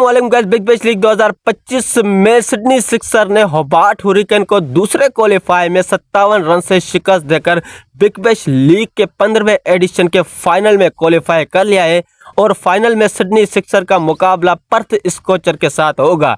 अस्सलामुअलैकुम guys, big bash league 2025 में Sydney sixer ने होबार्ट हुरिकेन को दूसरे क्वालीफाई में 57 रन से शिकस्त देकर बिग बैश लीग के 15वें एडिशन के फाइनल में क्वालीफाई कर लिया है और फाइनल में सिडनी सिक्सर का मुकाबला पर्थ स्कोचर के साथ होगा।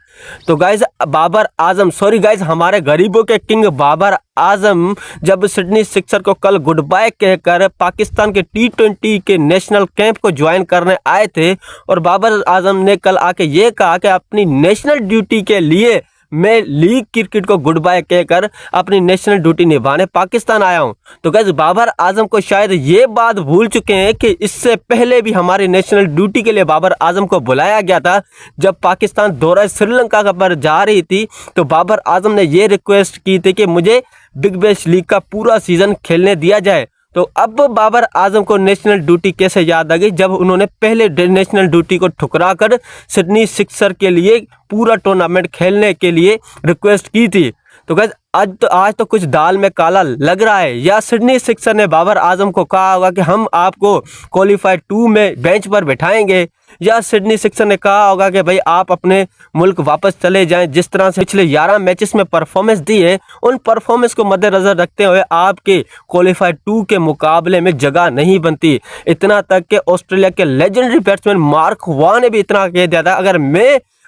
तो गाइस हमारे गरीबों के किंग बाबर आजम जब सिडनी सिक्सर को कल गुड बाय कहकर पाकिस्तान के T20 के नेशनल कैंप को ज्वाइन करने आए थे और बाबर आजम ने कल आके ये कहा कि अपनी नेशनल ड्यूटी के लिए मैं लीग क्रिकेट को गुड बाय कहकर अपनी नेशनल ड्यूटी निभाने पाकिस्तान आया हूं। तो गाइस बाबर आजम को शायद ये बात भूल चुके हैं कि इससे पहले भी हमारी नेशनल ड्यूटी के लिए बाबर आजम को बुलाया गया था। जब पाकिस्तान दौरा श्रीलंका पर जा रही थी तो बाबर आजम ने ये रिक्वेस्ट की थी कि मुझे बिग बैश लीग का पूरा सीजन खेलने दिया जाए। तो अब बाबर आजम को नेशनल ड्यूटी कैसे याद आ गई जब उन्होंने पहले नेशनल ड्यूटी को ठुकराकर सिडनी सिक्सर के लिए पूरा टूर्नामेंट खेलने के लिए रिक्वेस्ट की थी। तो गाइस आज तो कुछ दाल में काला लग रहा है। या सिडनी सिक्सर ने बाबर आजम को कहा होगा कि हम आपको क्वालीफाई 2 में बेंच पर बैठाएंगे, या सिडनी सिक्सर ने कहा होगा कि भाई आप अपने मुल्क वापस चले जाएं। जिस तरह से पिछले 11 मैचेस में परफॉर्मेंस दी है उन परफॉर्मेंस को मद्देनजर रखते हुए आपके क्वालीफाई 2 के मुकाबले में जगह नहीं बनती। इतना तक कि ऑस्ट्रेलिया के लेजेंडरी बैट्समैन मार्क वॉ ने भी इतना कह दिया था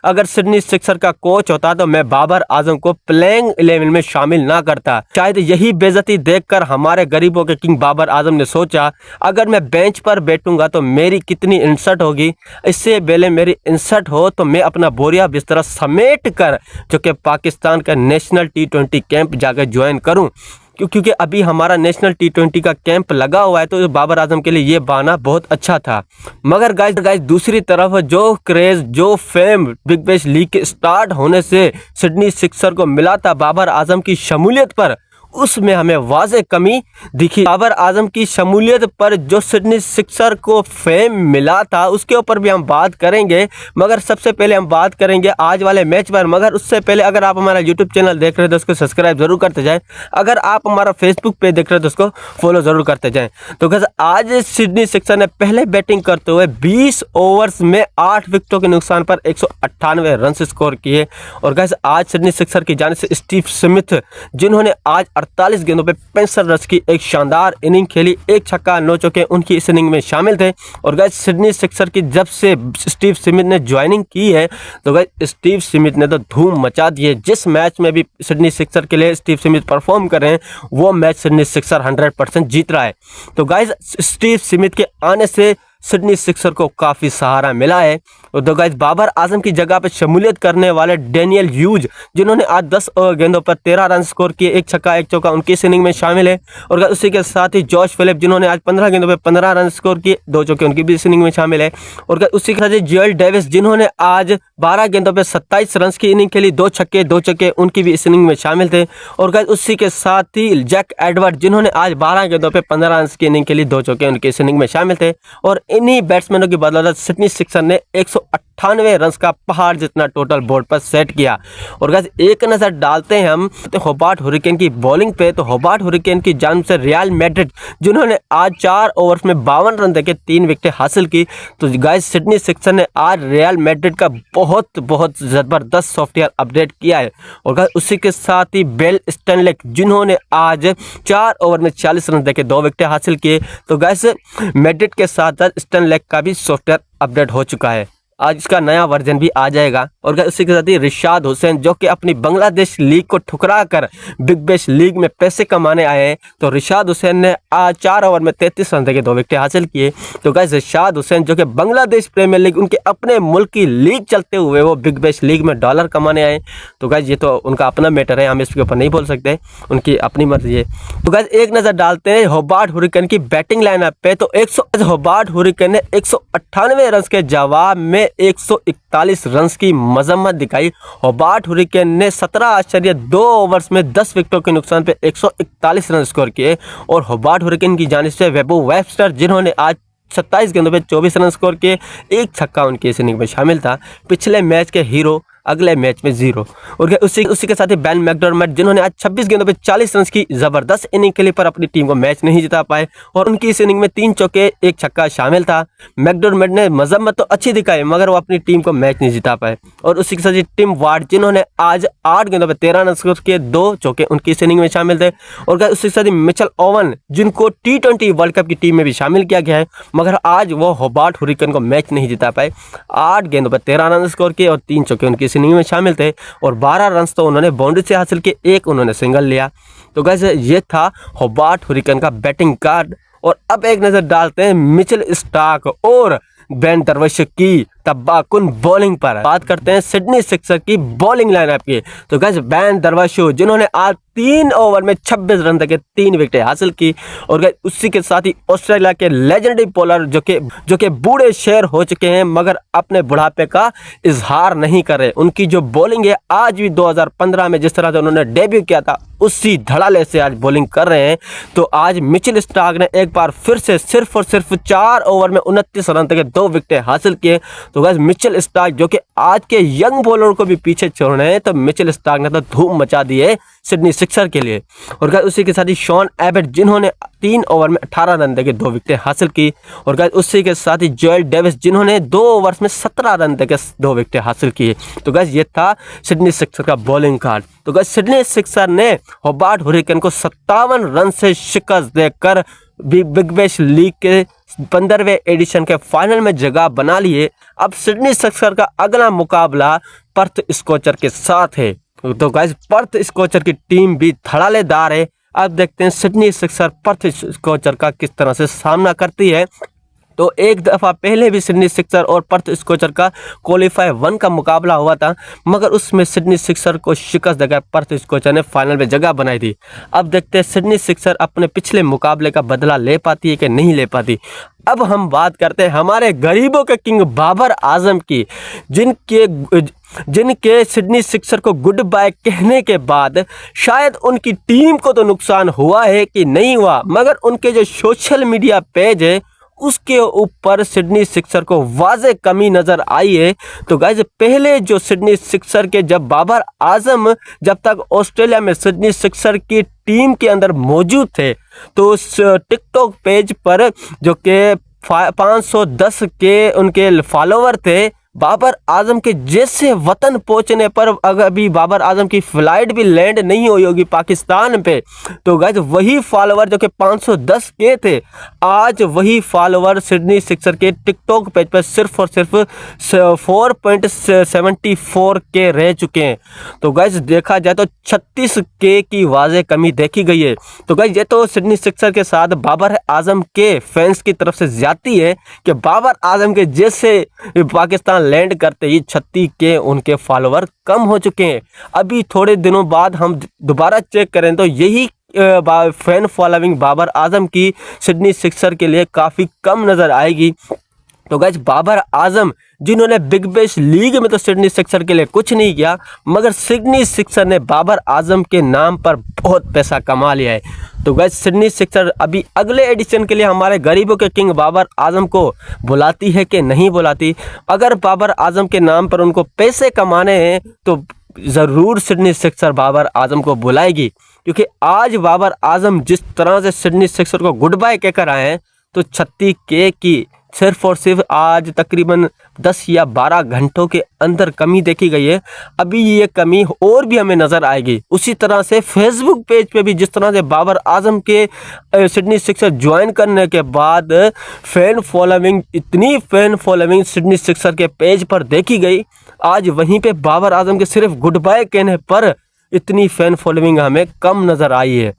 अगर सिडनी सिक्सर का कोच होता तो मैं बाबर आजम को प्लेइंग 11 में शामिल ना करता। शायद यही बेइज्जती देखकर हमारे गरीबों के किंग बाबर आजम ने सोचा अगर मैं बेंच पर बैठूंगा तो मेरी कितनी इंसल्ट होगी, इससे पहले मेरी इंसल्ट हो तो मैं अपना बोरिया बिस्तरा समेट कर जो कि पाकिस्तान का नेशनल T20 कैंप जाकर ज्वाइन करूँ, क्योंकि अभी हमारा नेशनल T20 का कैंप लगा हुआ है। तो बाबर आजम के लिए ये बहाना बहुत अच्छा था। मगर गाइस दूसरी तरफ जो क्रेज जो फेम बिग बैश लीग के स्टार्ट होने से सिडनी सिक्सर को मिला था बाबर आजम की शमूलियत पर, उसमें हमें वाज़ेह कमी दिखी। बाबर आजम की शमूलियत पर जो सिडनी सिक्सर को फेम मिला था उसके ऊपर भी हम बात करेंगे, मगर सबसे पहले हम बात करेंगे आज वाले मैच पर। मगर उससे पहले अगर आप हमारा यूट्यूब चैनल देख रहे हैं तो उसको सब्सक्राइब जरूर करते जाएं। अगर आप हमारा फेसबुक पेज देख रहे हैं तो उसको फॉलो जरूर करते जाएं। तो गाइस आज सिडनी सिक्सर ने पहले बैटिंग करते हुए 20 ओवर्स में 8 विकेटों के नुकसान पर 198 रन स्कोर किए। और गाइस आज सिडनी सिक्सर की जानिब से स्टीव स्मिथ जिन्होंने आज 48 गेंदों पे 65 रन की एक शानदार इनिंग खेली, एक छक्का 9 चौके उनकी इस इनिंग में शामिल थे। और गाइस सिडनी सिक्सर की जब से स्टीव स्मिथ ने ज्वाइनिंग की है तो गाइस स्टीव स्मिथ ने तो धूम मचा दी है। जिस मैच में भी सिडनी सिक्सर के लिए स्टीव स्मिथ परफॉर्म कर रहे हैं वो मैच सिडनी सिक्सर 100% जीत रहा है। तो गाइस स्टीव स्मिथ के आने से सिडनी सिक्सर को काफ़ी सहारा मिला है। और तो गाइस बाबर आजम की जगह पर शमूलियत करने वाले डैनियल ह्यूज जिन्होंने आज 10 गेंदों पर 13 रन स्कोर किए, एक छक्का एक चौका उनकी इस इनिंग में शामिल है। और उसी के साथ ही जॉश फिलिप जिन्होंने आज 15 गेंदों पर 15 रन स्कोर किए, 2 चौके उनकी भी इस इनिंग में शामिल है। और उसी के साथ ही जोएल डेविस जिन्होंने आज 12 गेंदों पर 27 रन की इनिंग खेली, 2 छक्के 2 चौके उनकी भी इस इनिंग में शामिल थे। और गाइस उसी के साथ ही जैक एडवर्ड जिन्होंने आज 12 गेंदों पर 15 रन की इनिंग खेली, 2 चौके उनकी इस इनिंग में शामिल थे। और इन्हीं बैट्समैनों की बदौलत सिडनी सिक्सर ने 198 रन का पहाड़ जितना टोटल बोर्ड पर सेट किया। और गाइस एक नज़र डालते हैं हम तो होबार्ट हुरिकेन की बॉलिंग पे। तो होबार्ट हुरिकेन की जानिब से रियल मैड्रिड जिन्होंने आज 4 ओवर्स में 52 रन देके 3 विकेटें हासिल की। तो गाइस सिडनी सिक्सर ने आज रियल मैड्रिड का बहुत ज़बरदस्त सॉफ्टवेयर अपडेट किया है। और गाइस उसी के साथ ही बेल स्टैनलेक जिन्होंने आज 4 ओवर में 40 रन देके 2 विकेटें हासिल किए। तो गाइस मैड्रिड के साथ स्टैनलेक का भी सॉफ्टवेयर अपडेट हो चुका है, आज इसका नया वर्जन भी आ जाएगा। और उसी के साथ ही रिशाद हुसैन जो कि अपनी बांग्लादेश लीग को ठुकरा कर बिग बैश लीग में पैसे कमाने आए हैं। तो रिशाद हुसैन ने आज 4 ओवर में 33 रन देके 2 विकेटें हासिल किए। तो गाइस रिशाद हुसैन जो कि बांग्लादेश प्रीमियर लीग उनके अपने मुल्क की लीग चलते हुए वो बिग बैश लीग में डॉलर कमाने आए। तो गाइस ये तो उनका अपना मैटर है, हम इसके ऊपर नहीं बोल सकते, उनकी अपनी मर्जी है। तो गाइस एक नज़र डालते हैं होबार्ट हुरिकेन की बैटिंग लाइनअप पे। तो होबार्ट हुरिकेन ने 198 रन के जवाब में 141 रन की मजम्मत दिखाई। होबार्ट हुरिकेन ने 17.2 ओवर्स में 10 विकेटों के नुकसान पे 141 रन स्कोर किए। और होबार्ट हुरिकेन की जानिब से वेबो वेबस्टर जिन्होंने आज 27 गेंदों पे 24 रन स्कोर किए, एक छक्का उनकी इस इनिंग में शामिल था। पिछले मैच के हीरो अगले मैच में 0। और उसी के साथ ही बेन मैकडरमट जिन्होंने आज 26 गेंदों पे 40 रन की जबरदस्त इनिंग खेली पर अपनी टीम को मैच नहीं जिता पाए और उनकी इस इनिंग में 3 चौके 1 छक्का शामिल था। मैकडरमट ने मजम्मत तो अच्छी दिखाई मगर वो अपनी टीम को मैच नहीं जिता पाए। और उसी के साथ ही टिम वार्ड जिन्होंने आज 8 गेंदों पे 13 रन स्कोर किए, 2 चौके उनकी इस इनिंग में शामिल थे। और उसी के साथ ही मिचेल ओवन जिनको T20 वर्ल्ड कप की टीम में भी शामिल किया गया है मगर आज वो होबार्ट हुरिकेन को मैच नहीं जिता पाए। 8 गेंदों पर 13 रन स्कोर किए और 3 चौके उनकी इस इनिंग में शामिल थे और 12 रन तो उन्होंने बाउंड्री से हासिल किए, 1 उन्होंने सिंगल लिया। तो गाइस ये था होबार्ट हुरिकेन का बैटिंग कार्ड। और अब एक नजर डालते हैं मिचेल स्टार्क और बेन दरवेश की तबाहकुन बॉलिंग पर। बात करते हैं सिडनी सिक्सर की बॉलिंग लाइनअप की। तो गाइस बेन दरवेश जिन्होंने आज 3 ओवर में 26 रन तक 3 विकेटें हासिल की। और गाइस उसी के साथ ही ऑस्ट्रेलिया के लेजेंडरी बॉलर जो कि बूढ़े शेर हो चुके हैं मगर अपने बुढ़ापे का इजहार नहीं कर रहे। उनकी जो बॉलिंग है आज भी 2015 में जिस तरह से उन्होंने डेब्यू किया था उसी धड़ाले से आज बॉलिंग कर रहे हैं। तो आज मिचेल स्टार्क ने एक बार फिर से सिर्फ और सिर्फ 4 ओवर में 29 रन तक 2 विकेटें हासिल किए। तो गाइस मिचेल स्टार्क जो कि आज के यंग बॉलर को भी पीछे छोड़ रहे हैं तो मिचेल स्टार्क ने तो धूम मचा दी है सिडनी सिक्सर के लिए। और गाइस उसी के साथ ही शॉन एबट जिन्होंने 3 ओवर में 18 रन देके 2 विकेटें हासिल की। और गाइस उसी के साथ ही जोएल डेविस जिन्होंने 2 ओवर्स में 17 रन देके 2 विकेटें हासिल की। तो गाइस ये था सिडनी सिक्सर का बॉलिंग कार्ड। तो गाइस सिडनी सिक्सर ने होबार्ट हुरिकेन को 57 रन से शिकस्त देकर बिग बैश लीग के 15वें एडिशन के फाइनल में जगह बना लिए। अब सिडनी सिक्सर का अगला मुकाबला पर्थ स्कोचर के साथ है। तो गाइस पर्थ स्कोचर की टीम भी धड़ालेदार है। अब देखते हैं सिडनी सिक्सर पर्थ स्कोचर का किस तरह से सामना करती है। तो एक दफ़ा पहले भी सिडनी सिक्सर और पर्थ स्कोचर का क्वालीफाई 1 का मुकाबला हुआ था मगर उसमें सिडनी सिक्सर को शिकस्त देकर पर्थ स्कोचर ने फाइनल में जगह बनाई थी। अब देखते हैं सिडनी सिक्सर अपने पिछले मुकाबले का बदला ले पाती है कि नहीं ले पाती। अब हम बात करते हैं हमारे गरीबों के किंग बाबर आजम की जिनके सिडनी सिक्सर को गुड बाय कहने के बाद शायद उनकी टीम को तो नुकसान हुआ है कि नहीं हुआ मगर उनके जो सोशल मीडिया पेज है उसके ऊपर सिडनी सिक्सर को वाज़े कमी नज़र आई है। तो गाइस पहले जो सिडनी सिक्सर के जब बाबर आजम जब तक ऑस्ट्रेलिया में सिडनी सिक्सर की टीम के अंदर मौजूद थे तो उस टिकटॉक पेज पर जो कि 510 के उनके फॉलोवर थे। बाबर आजम के जैसे वतन पहुंचने पर अगर अभी बाबर आजम की फ्लाइट भी लैंड नहीं हुई होगी पाकिस्तान पे तो गाइस वही फॉलोवर जो कि 510 के थे आज वही फॉलोवर सिडनी सिक्सर के टिकटॉक पेज पर सिर्फ और सिर्फ 4.74 के रह चुके हैं। तो गाइस देखा जाए तो 36 के की वाज़े कमी देखी गई है। तो गाइस ये तो सिडनी सिक्सर के साथ बाबर आजम के फैंस की तरफ से ज्यादती है कि बाबर आजम के जैसे पाकिस्तान लैंड करते ही 36 के उनके फॉलोवर कम हो चुके हैं। अभी थोड़े दिनों बाद हम दोबारा चेक करें तो यही फैन फॉलोइंग बाबर आजम की सिडनी सिक्सर के लिए काफ़ी कम नज़र आएगी। तो गाइस बाबर आजम जिन्होंने बिग बैश लीग में तो सिडनी सिक्सर के लिए कुछ नहीं किया मगर सिडनी सिक्सर ने बाबर आजम के नाम पर बहुत पैसा कमा लिया है। तो गाइस सिडनी सिक्सर अभी अगले एडिशन के लिए हमारे गरीबों के किंग बाबर आजम को बुलाती है कि नहीं बुलाती। अगर बाबर आजम के नाम पर उनको पैसे कमाने हैं तो ज़रूर सिडनी सिक्सर बाबर आजम को बुलाएगी क्योंकि आज बाबर आजम जिस तरह से सिडनी सिक्सर को गुड बाय कहकर आए हैं तो 36 के की सिर्फ और सिर्फ आज तकरीबन 10 या 12 घंटों के अंदर कमी देखी गई है। अभी ये कमी और भी हमें नज़र आएगी। उसी तरह से फेसबुक पेज पे भी जिस तरह से बाबर आजम के सिडनी सिक्सर ज्वाइन करने के बाद इतनी फैन फॉलोइंग सिडनी सिक्सर के पेज पर देखी गई आज वहीं पे बाबर आजम के सिर्फ गुड बाय कहने पर इतनी फैन फॉलोइंग हमें कम नज़र आई है।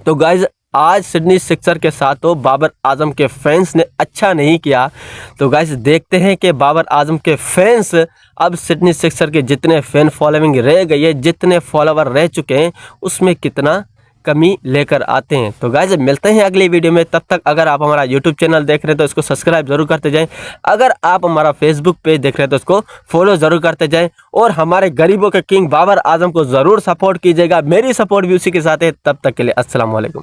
तो गाइज आज सिडनी सिक्सर के साथ तो बाबर आजम के फैंस ने अच्छा नहीं किया। तो गाइस देखते हैं कि बाबर आजम के फैंस अब सिडनी सिक्सर के जितने फैन फॉलोइंग रह गई है जितने फॉलोवर रह चुके हैं उसमें कितना कमी लेकर आते हैं। तो गाइस मिलते हैं अगली वीडियो में। तब तक अगर आप हमारा यूट्यूब चैनल देख रहे हैं तो इसको सब्सक्राइब जरूर करते जाएं। अगर आप हमारा फेसबुक पेज देख रहे हैं तो इसको फॉलो जरूर करते जाएं और हमारे गरीबों के किंग बाबर आजम को ज़रूर सपोर्ट कीजिएगा। मेरी सपोर्ट भी उसी के साथ है। तब तक के लिए अस्सलाम वालेकुम।